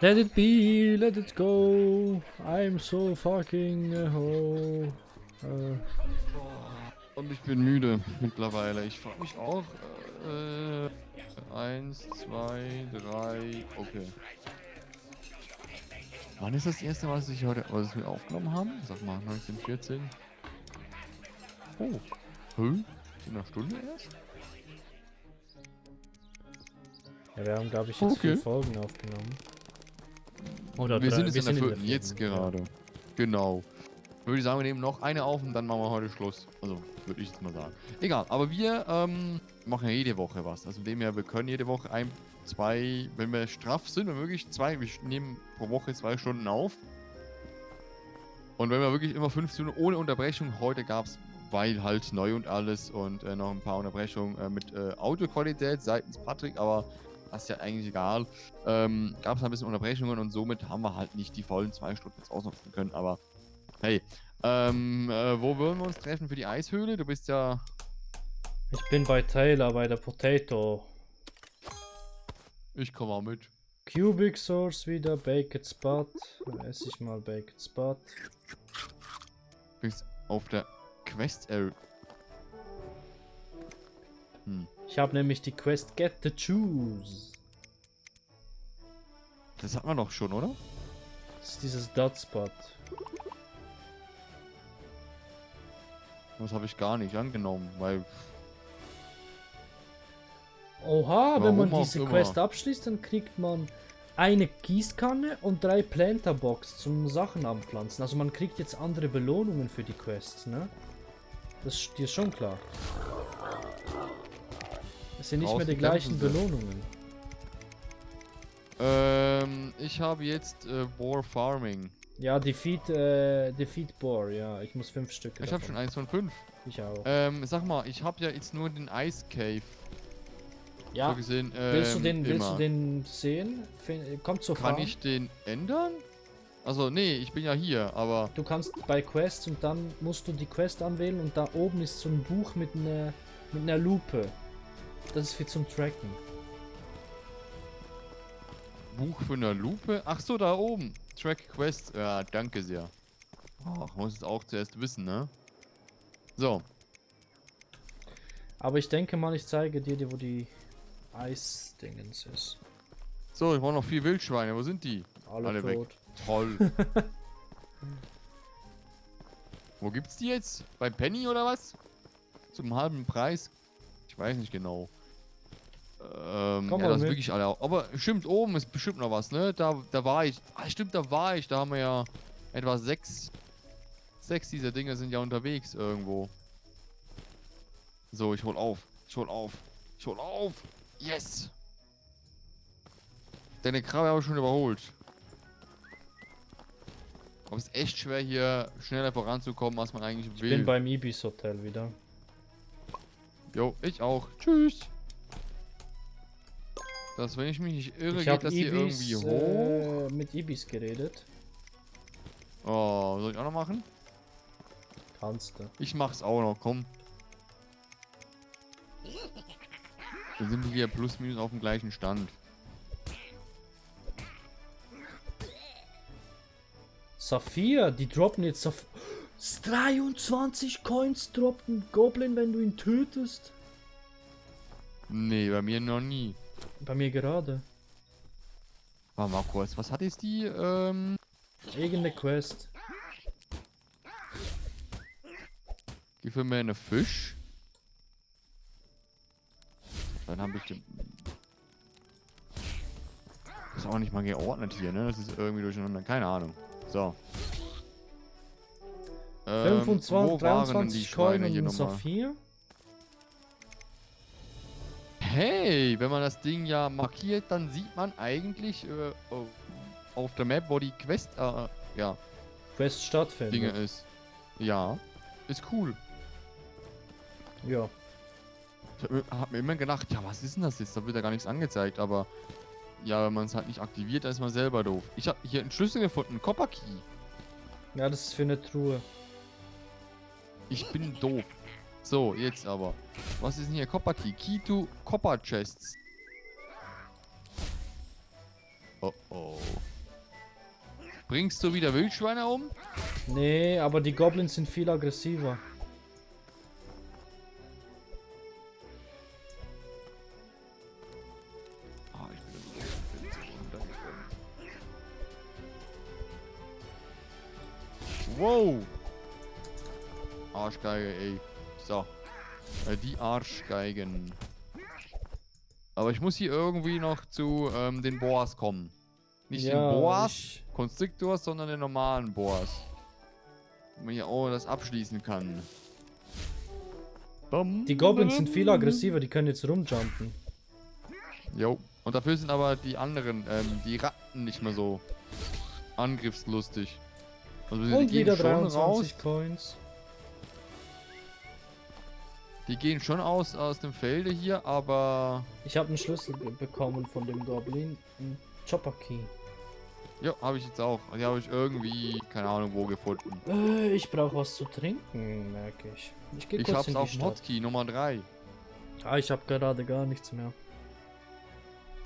Let it be, let it go. I'm so fucking ho. Und ich bin müde mittlerweile. Ich frage mich auch. Eins, zwei, drei. Okay. Wann ist das erste Mal, was wir aufgenommen haben? Sag mal, 1914. Oh. In einer Stunde erst? Ja, wir haben, glaube ich, jetzt 4 Okay. Folgen aufgenommen. Oder Wir sind 3. jetzt Wir in der sind in der vierten, jetzt 4. Ja. gerade. Genau. Würde ich sagen, wir nehmen noch eine auf und dann machen wir heute Schluss. Also, würde ich jetzt mal sagen. Egal, aber wir machen ja jede Woche was. Also, dem her, wir können jede Woche ein, zwei, wenn wir straff sind, wenn möglich zwei, wir nehmen pro Woche 2 Stunden auf. Und wenn wir wirklich immer 15 Minuten ohne Unterbrechung, heute gab es, weil halt neu und alles und noch ein paar Unterbrechungen mit Audioqualität seitens Patrick, aber das ist ja eigentlich egal, gab es ein bisschen Unterbrechungen und somit haben wir halt nicht die vollen 2 Stunden jetzt ausnutzen können, aber hey, wo würden wir uns treffen für die Eishöhle? Du bist ja... Ich bin bei Taylor, bei der Potato. Ich komme auch mit. Cubic Source wieder, Baked Spot. Dann esse ich mal Baked Spot. Du bist auf der Quest... Ich habe nämlich die Quest Get the Juice. Das hat man doch schon, oder? Das ist dieses Dot Spot. Das habe ich gar nicht angenommen, weil... Oha, wenn man Warum auch diese immer. Quest abschließt, dann kriegt man eine Gießkanne und 3 Planterbox zum Sachen anpflanzen. Also man kriegt jetzt andere Belohnungen für die Quests, ne? Das ist dir schon klar. Es sind nicht mehr die Draußen gleichen kämpfen sie. Belohnungen. Ich habe jetzt Boar Farming. Ja, Defeat Boar, ja. Ich muss 5 Stück Ich habe schon 1 von 5. Ich auch. Sag mal, ich habe ja jetzt nur den Ice Cave. Ja, So gesehen, willst du immer. den sehen? Kommt zur Kann Farm. ich den ändern? Also, nee, ich bin ja hier, aber... Du kannst bei Quests und dann musst du die Quest anwählen und da oben ist so ein Buch mit einer Lupe. Das ist für zum Tracken. Buch für eine Lupe? Ach so, da oben. Track Quest. Ja, danke sehr. Ach, muss es auch zuerst wissen, ne? So. Aber ich denke mal, ich zeige dir, wo die Eis-Dingens ist. So, ich brauche noch 4 Wildschweine. Wo sind die? Alle weg. tot. Toll. Wo gibt's die jetzt? Bei Penny oder was? Zum halben Preis? Ich weiß nicht genau. Komm ja, mal das ist mit. wirklich alle. Aber stimmt, oben ist bestimmt noch was, ne? Da war ich. Ah, stimmt, da war ich. Da haben wir ja etwa 6 dieser Dinge sind ja unterwegs irgendwo. So, ich hol auf. Ich hol auf. Ich hol auf. Yes! Deine Krabbe habe ich schon überholt. Aber es ist echt schwer hier schneller voranzukommen, als man eigentlich Ich will. bin beim Ibis Hotel wieder. Jo, ich auch. Tschüss. Das, wenn ich mich nicht irre, Ich geht habe das hier Ibis irgendwie hoch. mit Ibis geredet. Oh, soll ich auch noch machen? Kannst du. Ich mach's auch noch, komm. Dann sind wir hier plus minus auf dem gleichen Stand. Saphir, die droppen jetzt 23 Coins droppt ein Goblin, wenn du ihn tötest. Nee, bei mir noch nie. Bei mir gerade. Warte mal kurz, was hat jetzt die, Irgendeine Quest. die für mir eine Fisch? Dann habe ich den... Ist auch nicht mal geordnet hier, ne? Das ist irgendwie durcheinander. Keine Ahnung. So. 25, wo waren denn die 23 Coin Schweine hier und ein nochmal? Saphir. Hey, wenn man das Ding ja markiert, dann sieht man eigentlich auf der Map, wo die Quest, ja, Quest stattfindet. Dinge ist. Ja, ist cool. Ja. Ich hab mir immer gedacht, ja, was ist denn das jetzt? Da wird ja gar nichts angezeigt, aber ja, wenn man es halt nicht aktiviert, dann ist man selber doof. Ich habe hier einen Schlüssel gefunden, einen Copper Key. Ja, das ist für eine Truhe. Ich bin doof. So, jetzt aber. Was ist denn hier? Copper Key. Key to Copper Chests. Oh oh. Bringst du wieder Wildschweine um? Nee, aber die Goblins sind viel aggressiver. Ah, ich bin so runtergekommen. Wow! Arschgeige, ey. So. Die Arschgeigen. Aber ich muss hier irgendwie noch zu den Boas kommen. Nicht den Ja, Boas, Constrictors, sondern den normalen Boas. Wo man hier auch das abschließen kann. Die Goblins sind viel aggressiver, die können jetzt rumjumpen. Jo. Und dafür sind aber die anderen, die Ratten nicht mehr so angriffslustig. Also die Und gehen wieder schon 23 raus. Coins. Die gehen schon aus dem Felde hier, aber... Ich habe einen Schlüssel bekommen von dem Goblin. Ein Chopper Key. Ja, habe ich jetzt auch. Die habe ich irgendwie, keine Ahnung wo, gefunden. Ich brauche was zu trinken, merke ich. Ich gehe Ich kurz hab's in die auf dem Stadt. Hotkey Nummer 3. Ah, ich habe gerade gar nichts mehr.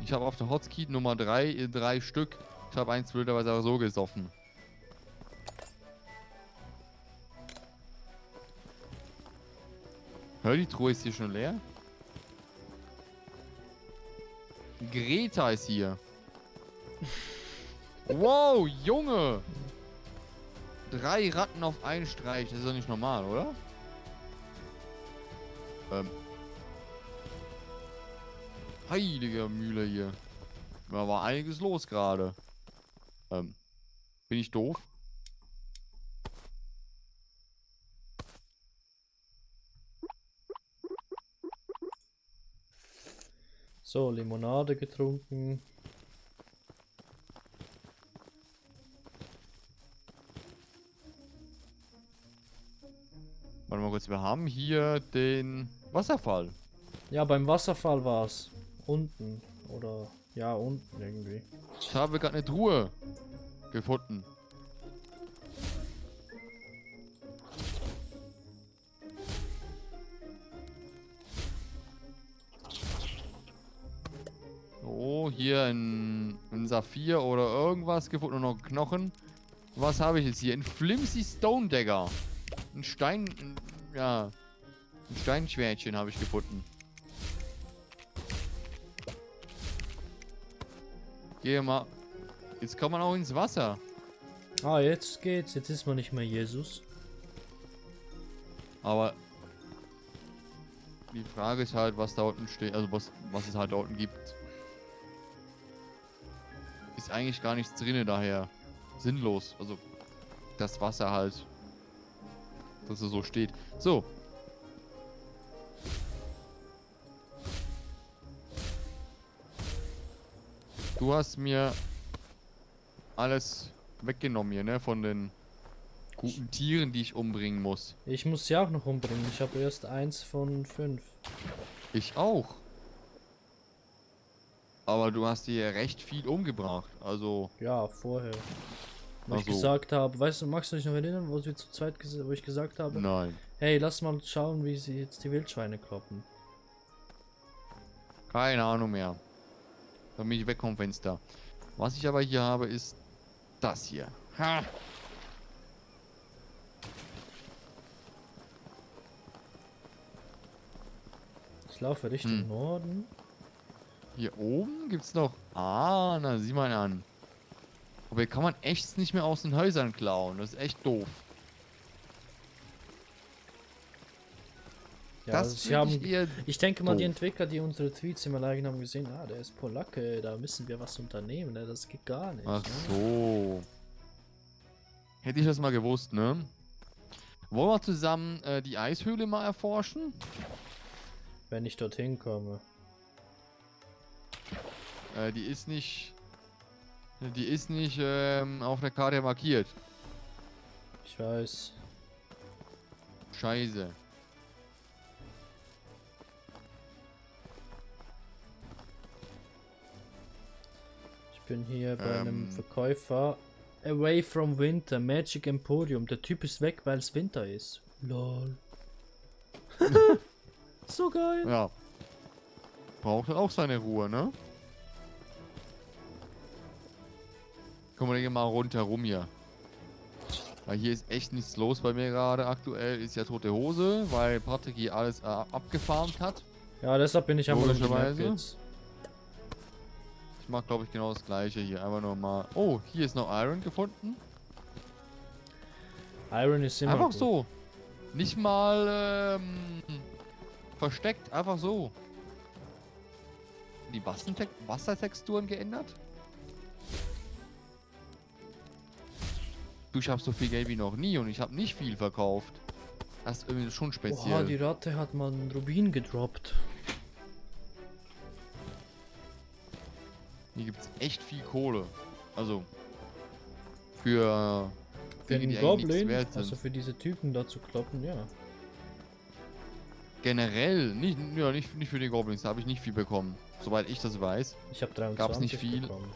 Ich habe auf der Hotkey Nummer 3 3 Stück. Ich habe eins blöderweise auch so gesoffen. Hör, die Truhe ist hier schon leer. Greta ist hier. Wow, Junge! 3 Ratten auf einen Streich. Das ist doch nicht normal, oder? Heilige Mühle hier. Da war einiges los gerade. Bin ich doof? So, Limonade getrunken. Warte mal kurz, wir haben hier den Wasserfall. Ja, beim Wasserfall war es. Unten. Oder, ja, unten irgendwie. Ich habe gerade eine Truhe gefunden. Oh, hier ein Saphir oder irgendwas gefunden und noch Knochen. Was habe ich jetzt hier? Ein Flimsy Stone Dagger. Ein Stein... ja. Ein Steinschwertchen habe ich gefunden. Gehe mal... Jetzt kann man auch ins Wasser. Ah, jetzt geht's. Jetzt ist man nicht mehr Jesus. Aber... Die Frage ist halt, was da unten steht. Also was es halt da unten gibt. Ist eigentlich gar nichts drinne, daher sinnlos. Also das Wasser halt, dass es so steht. So. Du hast mir alles weggenommen hier, ne? Von den guten Tieren, die ich umbringen muss. Ich muss sie auch noch umbringen. Ich habe erst 1 von 5. Ich auch. Aber du hast dir recht viel umgebracht. Also... Ja, vorher. Wo Ach ich so. gesagt habe, weißt du, magst du dich noch erinnern, wo wir zu zweit wo ich gesagt habe? Nein. Hey, lass mal schauen, wie sie jetzt die Wildschweine kloppen. Keine Ahnung mehr. Dann bin ich weg vom Fenster. Was ich aber hier habe, ist das hier. Ha! Ich laufe Richtung Norden. Hier oben gibt's noch... Ah, na, sieh mal an. Aber hier kann man echt nicht mehr aus den Häusern klauen. Das ist echt doof. Ja, Das also sie finde haben, ich eher ich denke mal, die doof. Entwickler, die unsere Tweets immer liken, haben gesehen, ah, der ist Polacke, da müssen wir was unternehmen, ne? Das geht gar nicht. Ach Ne? so. Hätte ich das mal gewusst, ne? Wollen wir zusammen die Eishöhle mal erforschen? Wenn ich dorthin komme. Die ist nicht... Die ist nicht auf der Karte markiert. Ich weiß. Scheiße. Ich bin hier bei einem Verkäufer. Away from Winter, Magic Emporium. Der Typ ist weg, weil es Winter ist. Lol. So geil. Ja. Braucht auch seine Ruhe, ne? Kommen wir mal rundherum hier. Weil hier ist echt nichts los bei mir gerade aktuell. Ist ja tote Hose, weil Patrick hier alles abgefarmt hat. Ja, deshalb bin ich am Logischerweise. jetzt. Ich mache, glaube ich, genau das gleiche hier. Einfach nur mal... Oh, hier ist noch Iron gefunden. Iron ist immer Einfach gut. so. Nicht mal versteckt, einfach so. Die Wassertexturen geändert? Du, ich habe so viel Geld wie noch nie und ich habe nicht viel verkauft. Das ist irgendwie schon speziell. Oha, die Ratte hat mal einen Rubin gedroppt. Hier gibt es echt viel Kohle. Also, für Für Dinge, einen die eigentlich nichts Goblin, wert sind. also für diese Typen da zu kloppen, ja. Generell, nicht für die Goblins, da habe ich nicht viel bekommen. Soweit ich das weiß. Ich habe 23 Gab's nicht viel. bekommen.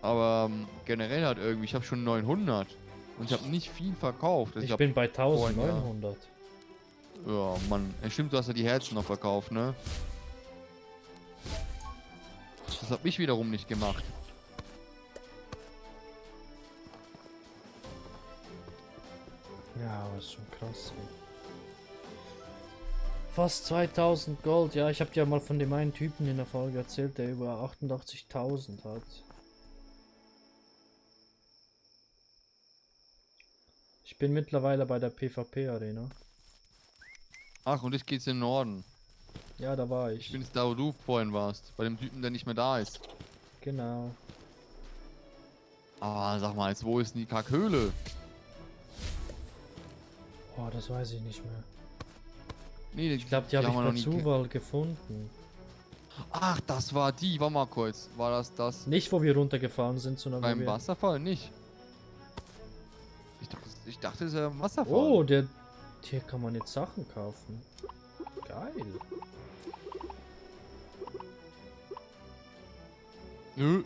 Aber generell halt irgendwie, ich habe schon 900. Und ich habe nicht viel verkauft. Also Ich hab bin bei vorhin, 1900. Ja, Mann. Ja, stimmt, du hast ja die Herzen noch verkauft, ne? Das habe ich wiederum nicht gemacht. Ja, aber ist schon krass. Ey. Fast 2000 Gold. Ja, ich habe dir ja mal von dem einen Typen in der Folge erzählt, der über 88.000 hat. Ich bin mittlerweile bei der PvP-Arena. Ach, und jetzt geht's in den Norden. Ja, da war Ich ich. bin jetzt da, wo du vorhin warst. Bei dem Typen, der nicht mehr da ist. Genau. Ah, sag mal, jetzt wo ist denn die Kackhöhle? Oh, das weiß ich nicht mehr. Nee, Ich glaube, die habe ich haben wir per noch nie Zufall gefunden. Ach, das war die. Warte mal kurz. War das Nicht, wo wir runtergefahren sind, sondern wo beim wir... Wasserfall? Nicht. Ich dachte, es wäre ein Wasserfall. Oh, der... Hier kann man jetzt Sachen kaufen. Geil. Nö.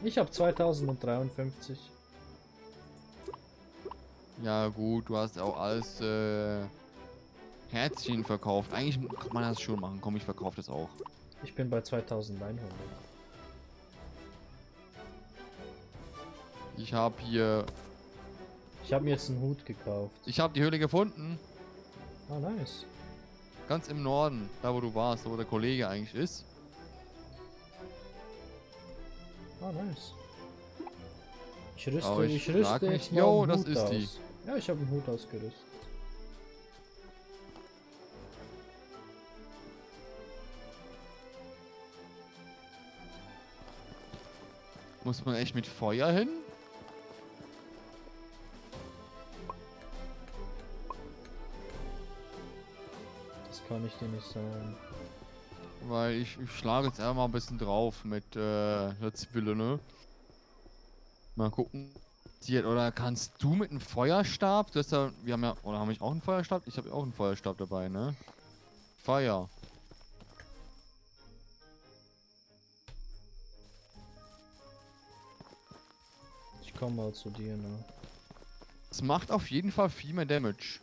Ich habe 2053. Ja gut, du hast auch alles Herzchen verkauft. Eigentlich kann man das schon machen. Komm, ich verkaufe das auch. Ich bin bei 2100. Ich habe hier... Ich habe mir jetzt einen Hut gekauft. Ich habe die Höhle gefunden. Ah, nice. Ganz im Norden. Da, wo du warst. Wo der Kollege eigentlich ist. Ah, nice. Ich Aber rüste, ich ich frag rüste mich- jetzt mal Jo, einen das Hut ist aus. die. Ja, ich habe einen Hut ausgerüstet. Muss man echt mit Feuer hin? Das kann ich dir nicht sagen. Weil ich schlage jetzt einfach mal ein bisschen drauf mit der Zwille, ne? Mal gucken. Oder kannst du mit einem Feuerstab? Du hast ja, wir haben ja, oder haben wir auch einen Feuerstab? Ich habe auch einen Feuerstab dabei, ne? Feuer. Ich komme mal zu dir, ne? Es macht auf jeden Fall viel mehr Damage.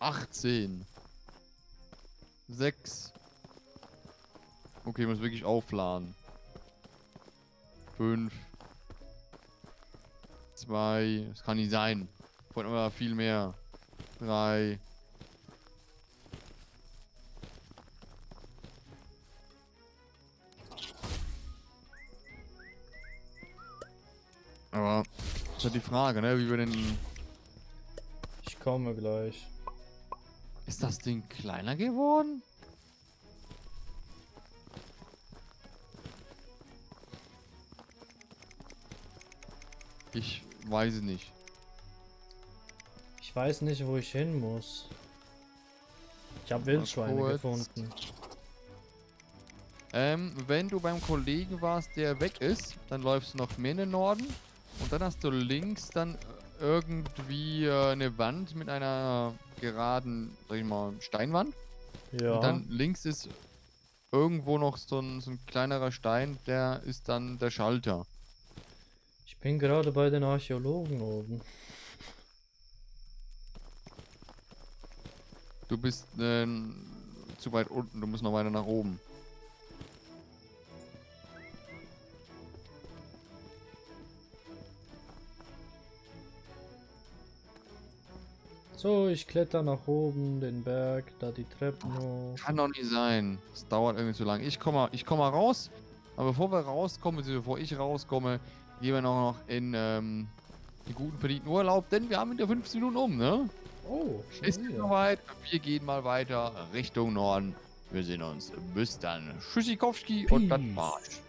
18. 6. Okay, muss wirklich aufladen. 5. 2. Das kann nicht sein. Von immer viel mehr. 3. Aber ist halt die Frage, ne? Wie wir denn... Ich komme gleich. Ist das Ding kleiner geworden? Ich weiß es nicht. Ich weiß nicht, wo ich hin muss. Ich habe Wildschweine kurz. gefunden. Wenn du beim Kollegen warst, der weg ist, dann läufst du noch mehr in den Norden. Und dann hast du links dann irgendwie eine Wand mit einer geraden, sag ich mal, Steinwand. Ja. Und dann links ist irgendwo noch so ein kleinerer Stein, der ist dann der Schalter. Ich bin gerade bei den Archäologen oben. Du bist zu weit unten, du musst noch weiter nach oben. So, ich kletter nach oben, den Berg, da die Treppen hoch. Kann doch nicht sein. Es dauert irgendwie zu lang. Ich komm mal raus. Aber bevor wir rauskommen, beziehungsweise bevor ich rauskomme, gehen wir noch in den guten verdienten Urlaub, denn wir haben wieder 15 Minuten um, ne? Oh, schon Ist wieder. soweit. Wir gehen mal weiter Richtung Norden. Wir sehen uns. Bis dann. Tschüssikowski und das Peace. war's.